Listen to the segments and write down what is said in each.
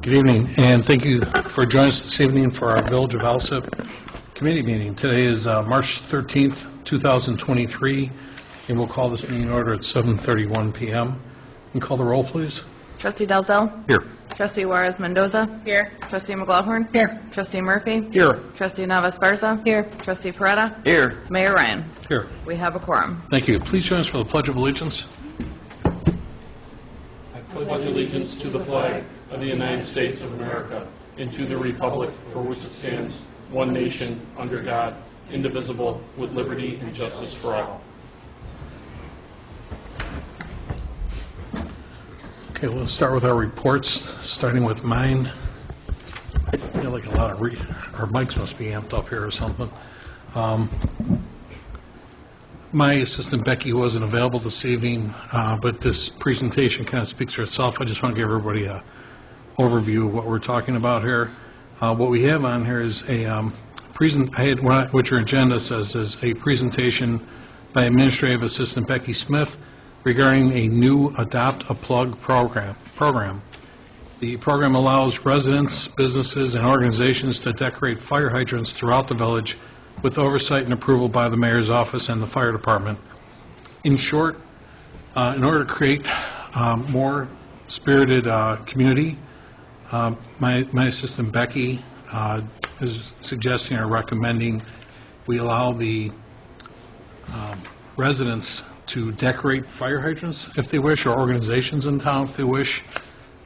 Good evening, and thank you for joining us this evening for our Village of Alsip committee meeting. Today is March 13th, 2023, and we'll call this meeting in order at 7:31 p.m. And call the roll, please. Trustee Dalzell? Here. Trustee Juarez Mendoza? Here. Trustee McLaughlin? Here. Trustee Murphy? Here. Trustee Navas Barza? Here. Trustee Peretta? Here. Mayor Ryan? Here. We have a quorum. Thank you. Please join us for the Pledge of Allegiance. I pledge allegiance to the flag of the United States of America and to the republic for which it stands, one nation, under God, indivisible, with liberty and justice for all. Okay, we'll start with our reports, starting with mine. I feel like a lot of our mics must be amped up here or something. My assistant Becky wasn't available this evening, but this presentation kind of speaks for itself. I just want to give everybody an overview of what we're talking about here. What we have on here is what your agenda says is a presentation by Administrative Assistant Becky Smith regarding a new Adopt a Plug program. The program allows residents, businesses, and organizations to decorate fire hydrants throughout the village with oversight and approval by the mayor's office and the fire department. In short, in order to create more spirited community, my assistant Becky is suggesting or recommending we allow the residents to decorate fire hydrants if they wish, or organizations in town if they wish.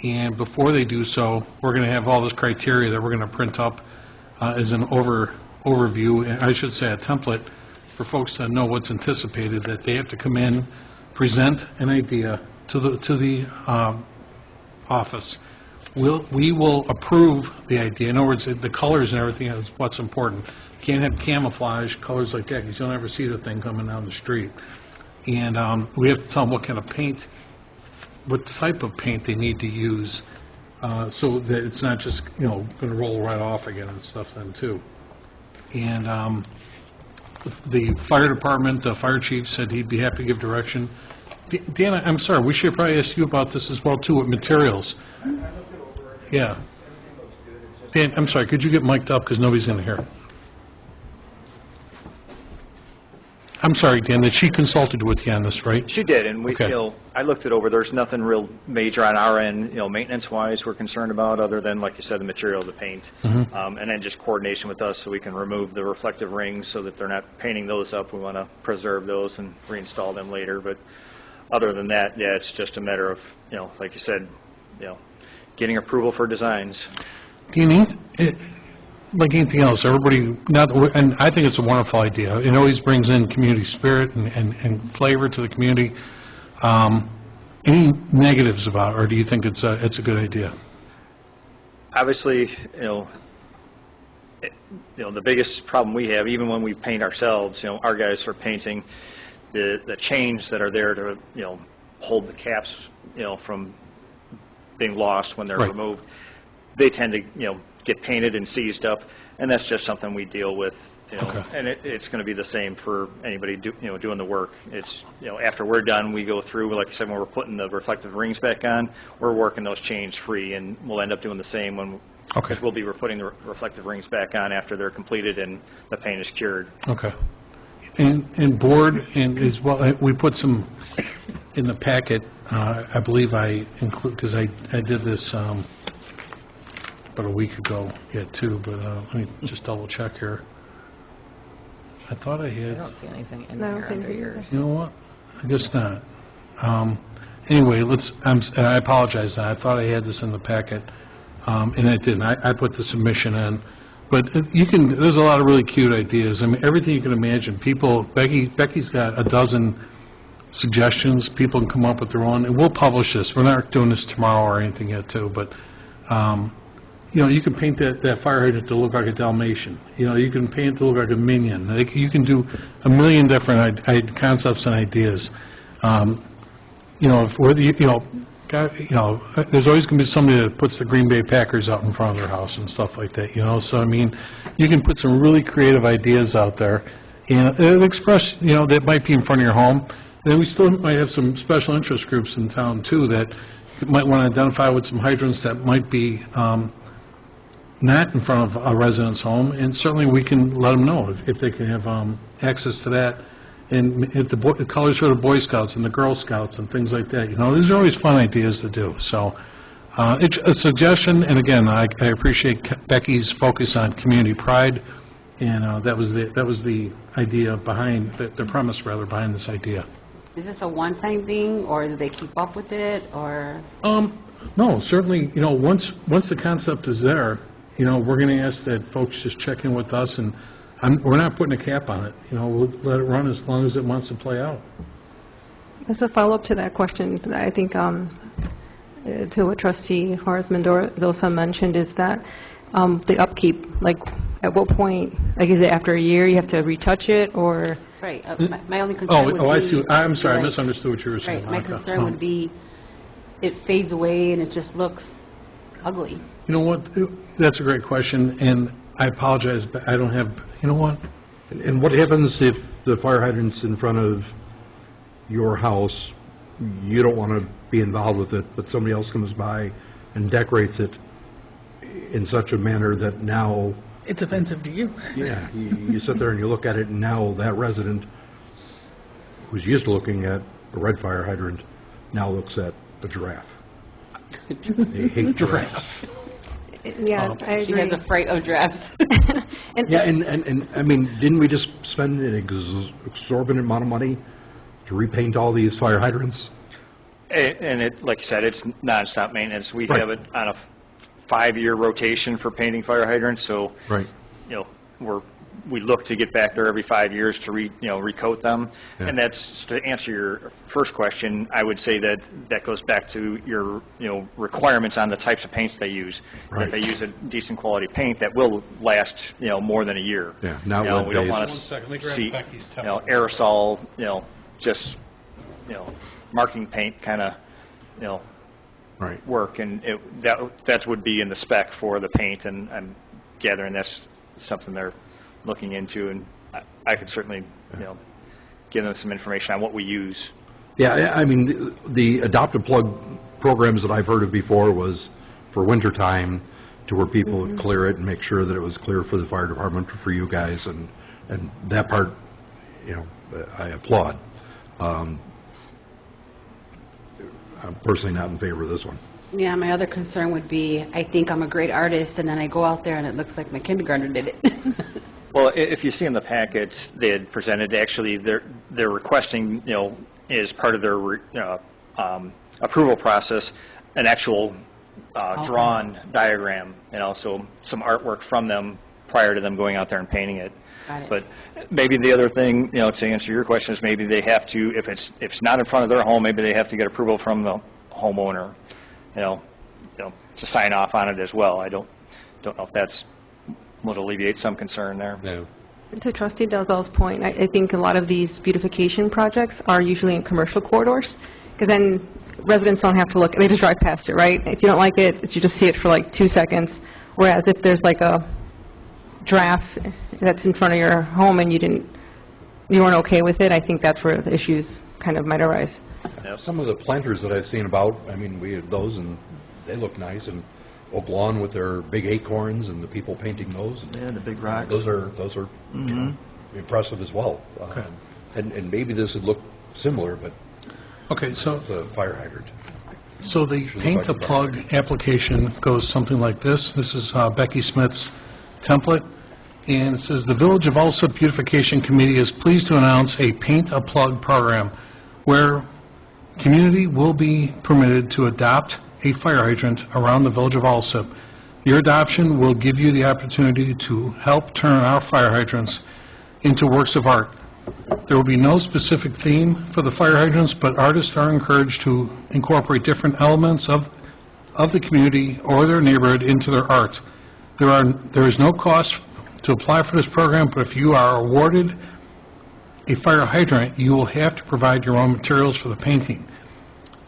And before they do so, we're going to have all this criteria that we're going to print up as an overview, and I should say a template for folks to know what's anticipated, that they have to come in, present an idea to the office. We will approve the idea. In other words, the colors and everything is what's important. You can't have camouflage colors like that because you'll never see the thing coming down the street. And we have to tell them what kind of paint, what type of paint they need to use, so that it's not just going to roll right off again and stuff then too. And the fire department, the fire chief said he'd be happy to give direction. Dan, I'm sorry, we should probably ask you about this as well too, with materials. Yeah. Dan, I'm sorry, could you get mic'd up because nobody's going to hear? I'm sorry, Dan, that she consulted with you on this, right? She did, and we, Okay. I looked it over. There's nothing real major on our end, maintenance-wise we're concerned about, other than, like you said, the material, the paint, and then just coordination with us so we can remove the reflective rings so that they're not painting those up. We want to preserve those and reinstall them later. But other than that, yeah, it's just a matter of, like you said, getting approval for designs. Do you need, like anything else, everybody, and I think it's a wonderful idea. It always brings in community spirit and flavor to the community. Any negatives about it, or do you think it's a good idea? Obviously, the biggest problem we have, even when we paint ourselves, our guys are painting, the chains that are there to, hold the caps, from being lost when they're Right. removed, they tend to, get painted and seized up, and that's just something we deal with, Okay. and it's going to be the same for anybody doing the work. It's, after we're done, we go through, like I said, when we're putting the reflective rings back on, we're working those chains free, and we'll end up doing the same when Okay. we'll be putting the reflective rings back on after they're completed and the paint is cured. Okay. And board, and as well, we put some in the packet. I believe I include, because I did this about a week ago yet too, but let me just double check here. I thought I I had. don't see anything in No, I here don't see under anything yours. You know what? I guess not. Anyway, I apologize. I thought I had this in the packet, and I didn't. I put the submission in. But there's a lot of really cute ideas. I mean, everything you can imagine. Becky's got a dozen suggestions. People can come up with their own, and we'll publish this. We're not doing this tomorrow or anything yet, too, but you can paint that fire hydrant to look like a Dalmatian. You can paint it to look like a minion. You can do a million different concepts and ideas. If whether there's always going to be somebody that puts the Green Bay Packers out in front of their house and stuff like that. So I mean, you can put some really creative ideas out there, and it express that might be in front of your home. And then we still might have some special interest groups in town too that you might want to identify with some hydrants that might be not in front of a resident's home, and certainly we can let them know if they can have access to that. And if the colors for the Boy Scouts and the Girl Scouts and things like that, these are always fun ideas to do. So it's a suggestion, and again, I appreciate Becky's focus on community pride, and that was the idea behind, the premise, rather, behind this idea. Is this a one-time thing, or do they keep up with it, or? No, certainly, once the concept is there, we're going to ask that folks just check in with us, and we're not putting a cap on it. We'll let it run as long as it wants to play out. As a follow-up to that question, I think to what Trustee Horace Mendoza mentioned is that the upkeep, like at what point, like is it after a year you have to retouch it, or? Right, my only concern would be... I see. I'm sorry, I like- misunderstood what you were saying. Right, my Monica. concern would be it fades away and it just looks ugly. You know what? That's a great question, and I apologize, but I don't have, you know what? And what happens if the fire hydrant's in front of your house, you don't want to be involved with it, but somebody else comes by and decorates it in such a manner that now, It's offensive to you. yeah, you sit there and you look at it, and now that resident who's used to looking at a red fire hydrant now looks at a giraffe. They hate giraffes. Yeah, I She agree. has a fright of drafts. Yeah, and I mean, didn't we just spend an exorbitant amount of money to repaint all these fire hydrants? And it, like you said, it's nonstop maintenance. We Right. have it on a 5-year rotation for painting fire hydrants, so, Right. we look to get back there every 5 years to recoat them. Yeah. And that's, to answer your first question, I would say that goes back to your, requirements on the types of paints they use. Right. That they use a decent quality paint that will last, more than a year. Yeah, not You know, lead we don't based. want One second, let me to grab see, Becky's aerosol, just, marking paint kind of, Right. work, and that would be in the spec for the paint, and I'm gathering that's something they're looking into, and I could certainly, give them some information on what we use. Yeah, I mean, the adopted plug programs that I've heard of before was for wintertime, to where people would clear it and make sure that it was clear for the fire department, for you guys, and that part, I applaud. I'm personally not in favor of this one. Yeah, my other concern would be, I think I'm a great artist, and then I go out there and it looks like my kindergartner did it. Well, if you see in the packet, they had presented, actually, they're requesting, as part of their approval process, an actual drawn diagram, so some artwork from them prior to them going out there and painting it. Got it. But maybe the other thing, to answer your question, is maybe they have to, if it's not in front of their home, maybe they have to get approval from the homeowner, to sign off on it as well. I don't know if that's would alleviate some concern there. No. To Trustee Dalzell's point, I think a lot of these beautification projects are usually in commercial corridors, because then residents don't have to look, they just drive past it, right? If you don't like it, you just see it for like 2 seconds, whereas if there's like a draft that's in front of your home and you weren't okay with it, I think that's where the issues kind of might arise. Some of the planters that I've seen about, I mean, we had those, and they look nice, and Oak Lawn with their big acorns and the people painting those. Yeah, the big rocks. Those are impressive as well. Okay. And maybe this would look similar, but Okay, so it's a fire hydrant. the paint-to-plug application goes something like this. This is Becky Smith's template, and it says, "The Village of Alsip Beautification Committee is pleased to announce a paint-a-plug program where community will be permitted to adopt a fire hydrant around the Village of Alsip. Your adoption will give you the opportunity to help turn our fire hydrants into works of art. There will be no specific theme for the fire hydrants, but artists are encouraged to incorporate different elements of the community or their neighborhood into their art. There is no cost to apply for this program, but if you are awarded a fire hydrant, you will have to provide your own materials for the painting.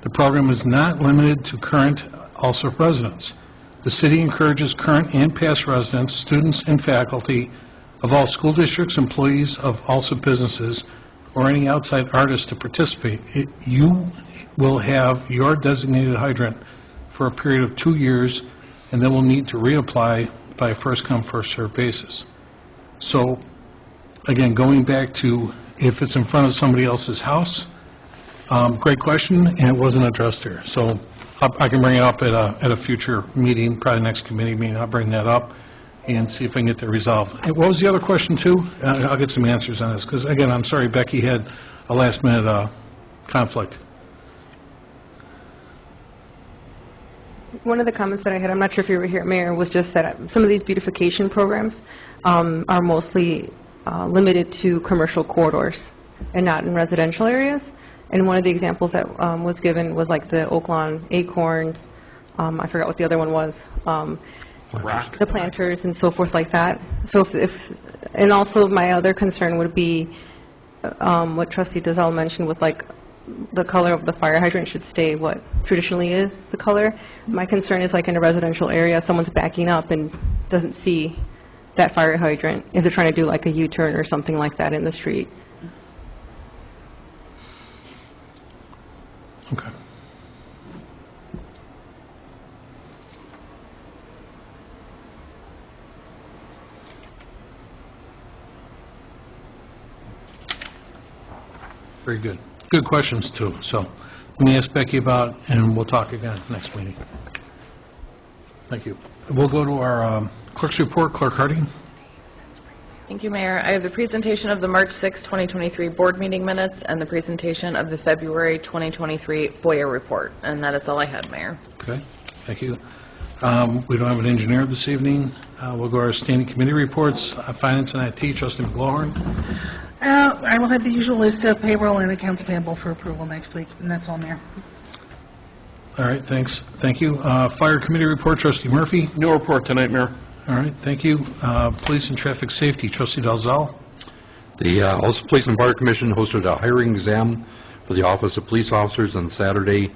The program is not limited to current Alsip residents. The city encourages current and past residents, students, and faculty of all school districts, employees of Alsip businesses, or any outside artists to participate. You will have your designated hydrant for a period of 2 years, and then will need to reapply by a first-come, first-served basis. So, again, going back to if it's in front of somebody else's house, great question, and it wasn't addressed here. So I can bring it up at a future meeting, probably next committee meeting. I'll bring that up and see if I can get that resolved. And what was the other question, too? I'll get some answers on this, because, again, I'm sorry Becky had a last-minute conflict. One of the comments that I had, I'm not sure if you were here, Mayor, was just that some of these beautification programs are mostly limited to commercial corridors and not in residential areas. And one of the examples that was given was like the Oak Lawn Acorns, I forgot what the other one was, the planters and so forth like that. So and also my other concern would be what Trustee Dizelle mentioned with like the color of the fire hydrant should stay what traditionally is the color. My concern is like in a residential area, someone's backing up and doesn't see that fire hydrant if they're trying to do like a U-turn or something like that in the street. Okay. Very good. Good questions, too. So let me ask Becky about, and we'll talk again next meeting. Thank you. We'll go to our clerk's report. Clerk Harding. Thank you, Mayor. I have the presentation of the March 6, 2023 board meeting minutes and the presentation of the February 2023 FOIA report. And that is all I had, Mayor. Okay. Thank you. We don't have an engineer this evening. We'll go to our standing committee reports. Finance and IT, Trustee McLaurin. I will have the usual list of payroll and accounts payable for approval next week, and that's all, Mayor. All right, thanks. Thank you. Fire committee report, Trustee Murphy. No report tonight, Mayor. All right, thank you. Police and traffic safety, Trustee Dalzell. The Alsip Police and Fire Commission hosted a hiring exam for the Office of Police Officers on Saturday,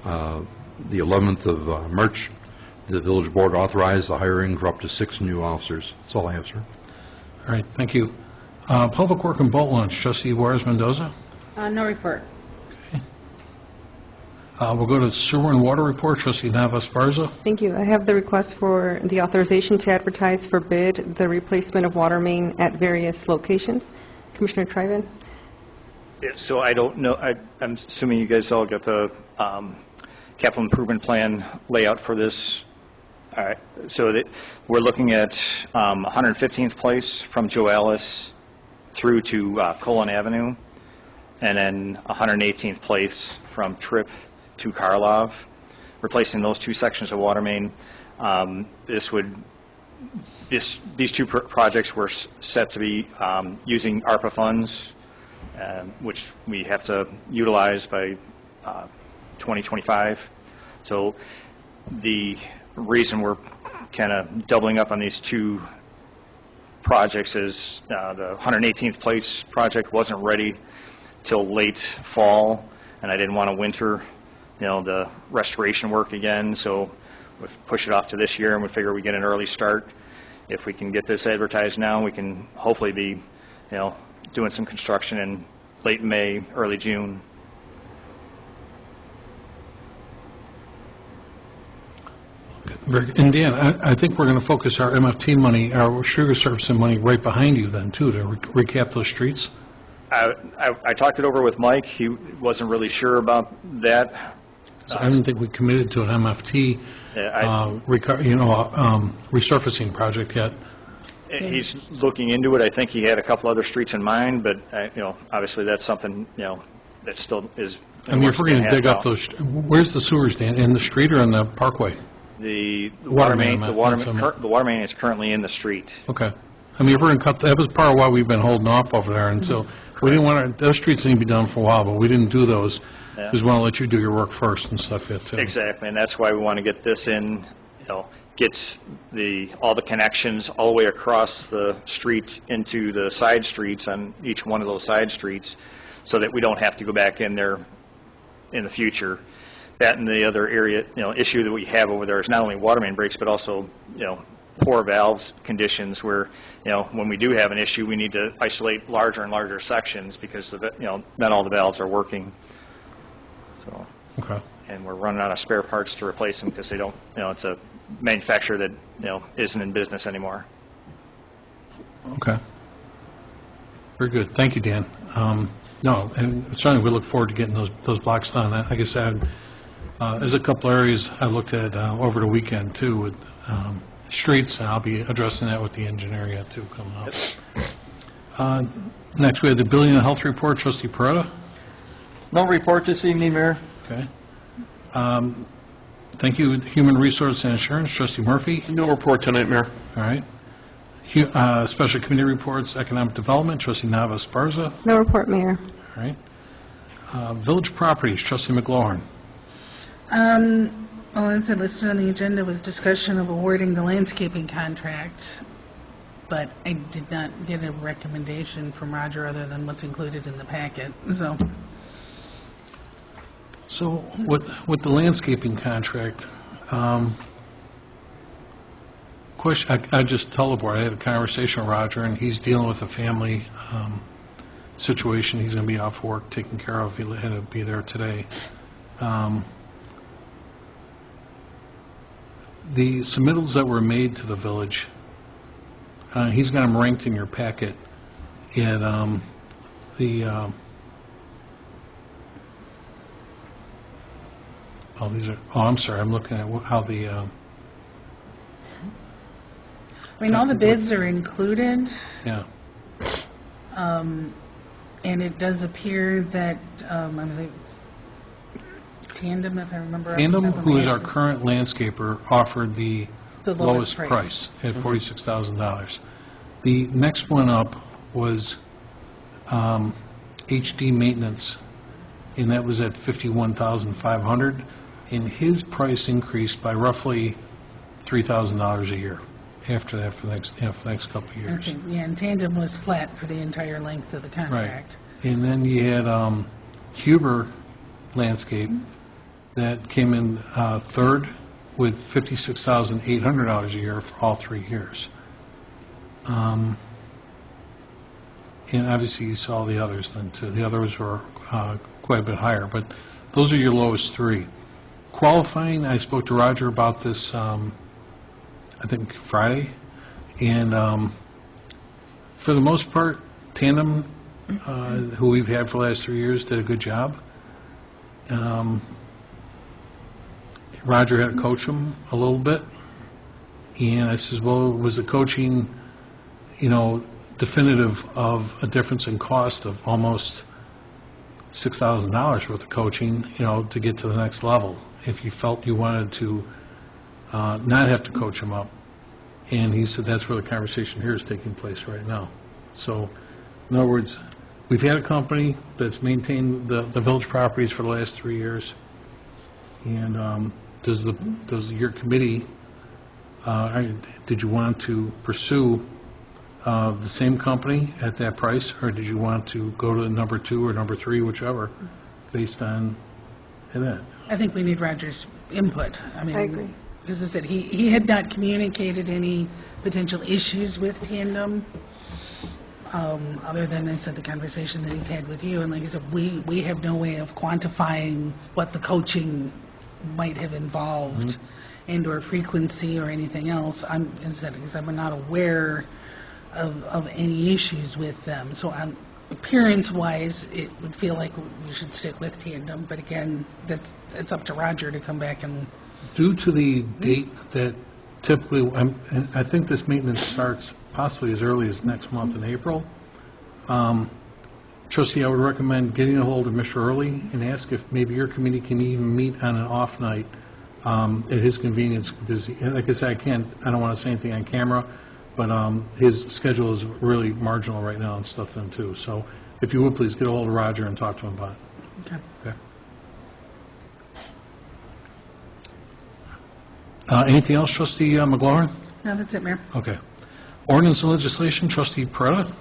the 11th of March. The village board authorized the hiring for up to 6 new officers. That's all I have, sir. All right, thank you. Public Work and Boat Launch, Trustee Juarez Mendoza. No report. We'll go to sewer and water report, Trustee Navas Barza. Thank you. I have the request for the authorization to advertise for bid the replacement of water main at various locations. Commissioner Trivan? Yeah, so I don't know, I'm assuming you guys all got the capital improvement plan layout for this. All right, so we're looking at 115th Place from Joalis through to Colon Avenue, and then 118th Place from Tripp to Karlov, replacing those 2 sections of water main. These two projects were set to be using ARPA funds, which we have to utilize by 2025. So the reason we're kind of doubling up on these 2 projects is the 118th Place project wasn't ready till late fall, and I didn't want to winter, the restoration work again, so we push it off to this year, and we figure we get an early start. If we can get this advertised now, we can hopefully be, doing some construction in late May, early June. And Dan, I think we're going to focus our MFT money, our sugar servicing money right behind you then, too, to recap those streets. I talked it over with Mike. He wasn't really sure about that. So I didn't think we committed to an MFT, resurfacing project yet. He's looking into it. I think he had a couple other streets in mind, but, obviously that's something, that still is. I mean, if we're going to dig up those, where's the sewers, Dan? In the street or in the parkway? The water main is currently in the street. Okay. I mean, if we're going to cut, that was part of why we've been holding off over there until, we didn't want to, those streets need to be done for a while, but we didn't do those. Yeah. We just want to let you do your work first and stuff yet, too. Exactly, and that's why we want to get this in, gets all the connections all the way across the street into the side streets on each one of those side streets, so that we don't have to go back in there in the future. That and the other area, issue that we have over there is not only water main breaks, but also, poor valves conditions where, when we do have an issue, we need to isolate larger and larger sections because, not all the valves are working. So. Okay. and we're running out of spare parts to replace them because they don't, it's a manufacturer that, isn't in business anymore. Okay. Very good. Thank you, Dan. No, and certainly we look forward to getting those blocks done. Like I said, there's a couple areas I looked at over the weekend, too, with streets, and I'll be addressing that with the engineer yet, too, coming up. Next, we have the Building and Health Report. Trustee Peretta. No report this evening, Mayor. Okay. Thank you. Human Resource and Insurance. Trustee Murphy. No report tonight, Mayor. All right. Special Committee Reports, Economic Development. Trustee Nava Esparza. No report, Mayor. All right. Village Properties. Trustee McLaurin. Well, as I listed on the agenda was discussion of awarding the landscaping contract, but I did not get a recommendation from Roger other than what's included in the packet, so. So with the landscaping contract, question, I just tell the board, I had a conversation with Roger, and he's dealing with a family situation. He's going to be off work taken care of. He had to be there today. The submittals that were made to the village, he's got them ranked in your packet, and I'm sorry, I'm looking at how the, I mean, all the bids are included, yeah, and it does appear that, I think it's Tandem, if I remember. off the Tandem, top of my who is head. our current landscaper, offered the The lowest lowest price price. at $46,000. The next one up was HD Maintenance, and that was at $51,500, and his price increased by roughly $3,000 a year after that for the next couple of years. Okay, yeah, and Tandem was flat for the entire length of the contract. And then you had Huber Landscape that came in third with $56,800 a year for all 3 years. And obviously you saw the others then too. The others were quite a bit higher, but those are your lowest 3. Qualifying, I spoke to Roger about this, I think Friday, and for the most part, Tandem, who we've had for the last 3 years, did a good job. Roger had to coach him a little bit, and I says, well, was the coaching, definitive of a difference in cost of almost $6,000 worth of coaching, to get to the next level, if you felt you wanted to not have to coach him up. And he said that's where the conversation here is taking place right now. So, in other words, we've had a company that's maintained the village properties for the last 3 years, and does your committee, did you want to pursue the same company at that price, or did you want to go to number 2 or number 3, whichever, based on that? I think we need Roger's input. I mean, I agree. Because I said, he had not communicated any potential issues with Tandem, other than, I said, the conversation that he's had with you. And like I said, we have no way of quantifying what the coaching might have involved and/or frequency or anything else. Because I'm not aware of any issues with them. So appearance-wise, it would feel like we should stick with Tandem. But again, it's up to Roger to come back and... Due to the date that typically, and I think this maintenance starts possibly as early as next month in April, Trustee, I would recommend getting a hold of Mr. Early and ask if maybe your committee can even meet on an off night at his convenience, because, like I said, I don't want to say anything on camera, but his schedule is really marginal right now and stuff then too. So if you would, please get a hold of Roger and talk to him about it. Okay. Okay. Anything else, Trustee McLaurin? No, that's it, Mayor. Okay. Ordinance and legislation, Trustee Peretta.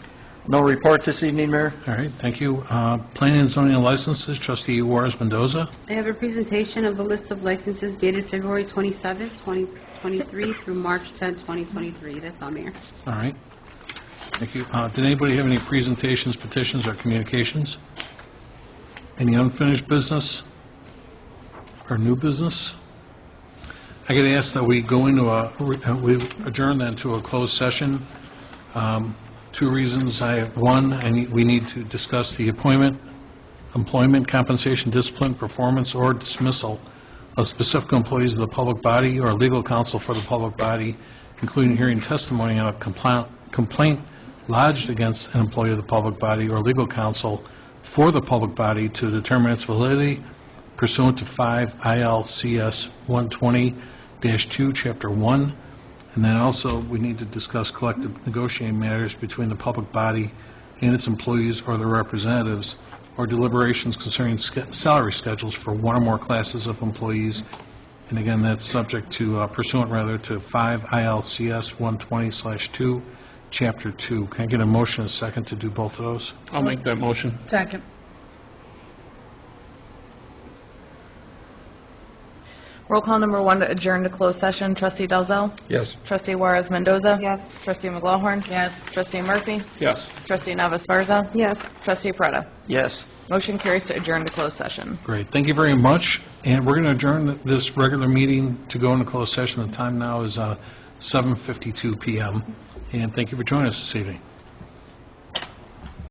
No report this evening, Mayor. All right, thank you. Planning and zoning and licenses, Trustee Juarez Mendoza. I have a presentation of a list of licenses dated February 27, 2023 through March 10, 2023. That's all, Mayor. All right. Thank you. Did anybody have any presentations, petitions, or communications? Any unfinished business? our new business. I get asked that we go into we adjourn then to a closed session. Two reasons. We need to discuss the employment, compensation, discipline, performance, or dismissal of specific employees of the public body or legal counsel for the public body, including hearing testimony on a complaint lodged against an employee of the public body or legal counsel for the public body to determine its validity pursuant to 5 ILCS 120-2, Chapter 1. And then also, we need to discuss collective negotiating matters between the public body and its employees or their representatives, or deliberations concerning salary schedules for one or more classes of employees. And again, that's subject to, pursuant rather, to 5 ILCS 120/2, Chapter 2. Can I get a motion and a second to do both of those? I'll make that motion. Second. Roll call number 1 to adjourn to closed session, trustee Dalzell? Yes. Trustee Juarez Mendoza? Yes. Trustee McGlawhorn? Yes. Trustee Murphy? Yes. Trustee Navas Garza? Yes. Trustee Preda? Yes. Motion carries to adjourn to closed session. Great, thank you very much. And we're going to adjourn this regular meeting to go into closed session. The time now is 7:52 p.m. And thank you for joining us this evening.